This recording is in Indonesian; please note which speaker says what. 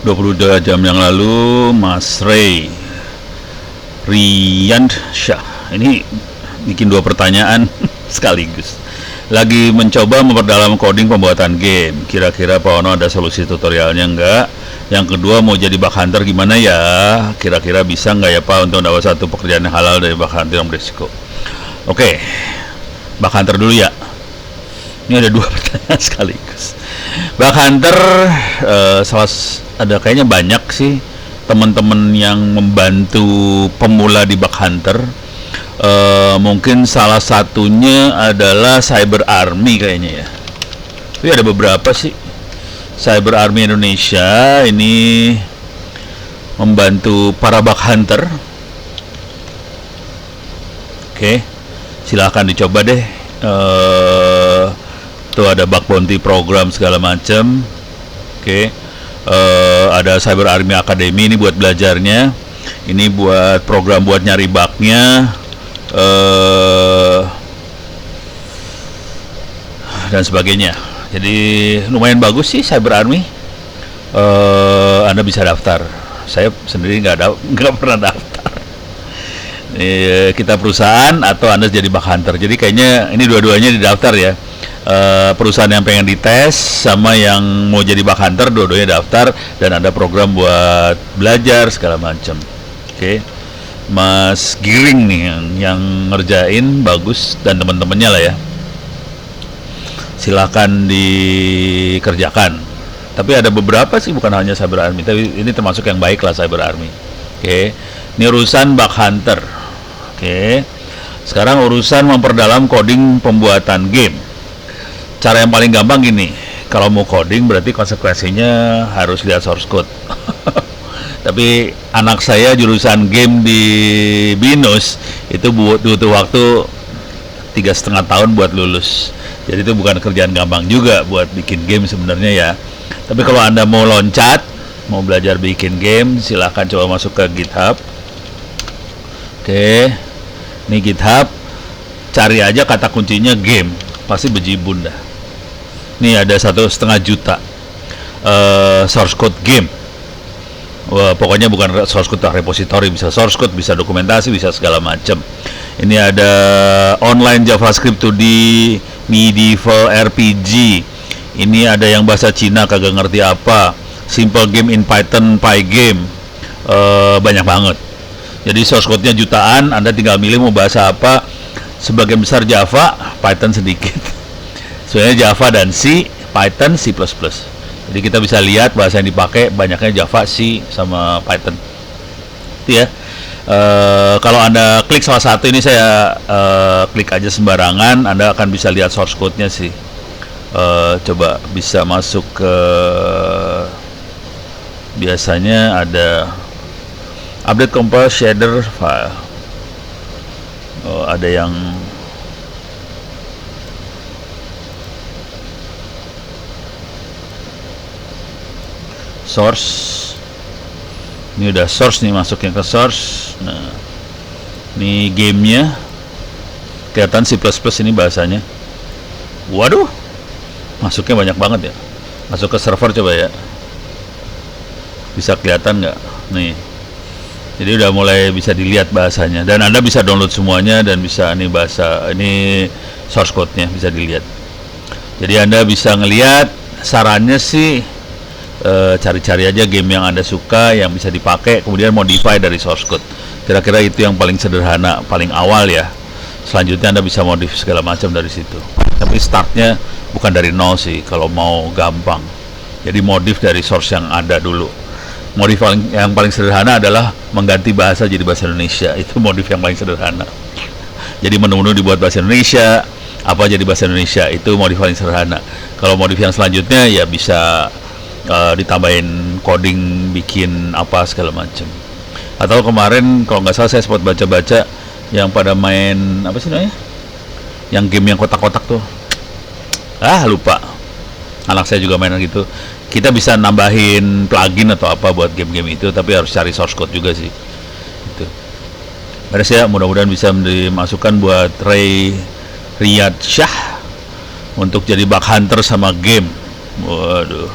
Speaker 1: 22 jam yang lalu Mas Rian Syah ini bikin 2 pertanyaan sekaligus. Lagi mencoba memperdalam coding pembuatan game. Kira-kira Pak Ono ada solusi tutorialnya enggak? Yang kedua, mau jadi bug hunter gimana ya? Kira-kira bisa nggak ya Pak untuk dapat satu pekerjaan yang halal dari bug hunter yang berisiko? Oke, bug hunter dulu ya. Ini ada 2 pertanyaan sekaligus. Bug hunter ada kayaknya banyak sih teman-teman yang membantu pemula di bug hunter. Mungkin salah satunya adalah Cyber Army kayaknya ya. Tapi ada beberapa sih. Cyber Army Indonesia ini membantu para bug hunter. Oke, silahkan dicoba deh. Tuh ada bug bounty program segala macam. Oke, ada Cyber Army Academy, ini buat belajarnya. Ini buat program buat nyari bugnya. Dan sebagainya. Jadi lumayan bagus sih Cyber Army. Anda bisa daftar. Saya sendiri nggak pernah daftar. Kita perusahaan atau Anda jadi bug hunter. Jadi kayaknya ini dua-duanya didaftar ya. Perusahaan yang pengen dites sama yang mau jadi bug hunter, dua-duanya daftar, dan ada program buat belajar segala macam. Oke. Mas Giring nih yang ngerjain bagus, dan teman-temannya lah ya. Silakan dikerjakan. Tapi ada beberapa sih, bukan hanya Cyber Army, tapi ini termasuk yang baik lah Cyber Army. Oke. Ini urusan bug hunter. Oke. Sekarang urusan memperdalam coding pembuatan game. Cara yang paling gampang gini, kalau mau coding berarti konsekuensinya harus lihat source code. Tapi anak saya jurusan game di BINUS itu butuh waktu 3,5 tahun buat lulus. Jadi itu bukan kerjaan gampang juga buat bikin game sebenarnya ya. Tapi kalau Anda mau loncat, mau belajar bikin game, silahkan coba masuk ke GitHub. Oke, ini GitHub, cari aja kata kuncinya game, pasti bejibun dah. Ini ada 1,5 juta source code game. Wah, pokoknya bukan source code repository, bisa source code, bisa dokumentasi, bisa segala macam. Ini ada online JavaScript 2D medieval RPG. Ini ada yang bahasa Cina kagak ngerti apa. Simple game in Python, Pygame. Banyak banget. Jadi source code-nya jutaan, Anda tinggal milih mau bahasa apa. Sebagian besar Java, Python sedikit. Sebenarnya Java dan C, Python, C++. Jadi kita bisa lihat bahasa yang dipakai banyaknya Java, C, sama Python. Itu ya. Kalau Anda klik salah satu ini, saya klik aja sembarangan, Anda akan bisa lihat source code-nya sih. Coba bisa masuk ke, biasanya ada update compile shader file. Ada yang source. Ini udah source nih, masuknya ke source. Nah, ini gamenya kelihatan C++ ini bahasanya. Waduh, masuknya banyak banget ya. Masuk ke server coba ya, bisa kelihatan nggak nih. Jadi udah mulai bisa dilihat bahasanya, dan Anda bisa download semuanya, dan bisa ini bahasa, ini source code-nya bisa dilihat. Jadi Anda bisa ngelihat. Sarannya sih cari-cari aja game yang Anda suka, yang bisa dipakai, kemudian modify dari source code. Kira-kira itu yang paling sederhana, paling awal ya. Selanjutnya Anda bisa modif segala macam dari situ. Tapi startnya bukan dari nol sih kalau mau gampang. Jadi modif dari source yang ada dulu. Modif yang paling sederhana adalah mengganti bahasa jadi bahasa Indonesia. Itu modif yang paling sederhana. Jadi menu-menu dibuat bahasa Indonesia, apa jadi bahasa Indonesia, itu modif paling sederhana. Kalau modif yang selanjutnya ya bisa ditambahin coding, bikin apa segala macam. Atau kemarin kalau nggak salah saya sempat baca-baca yang pada main apa sih namanya, yang game yang kotak-kotak tuh, lupa. Anak saya juga main gitu. Kita bisa nambahin plugin atau apa buat game-game itu, tapi harus cari source code juga sih. Itu beres ya, mudah-mudahan bisa dimasukkan buat Rian Syah untuk jadi bug hunter sama game. Waduh.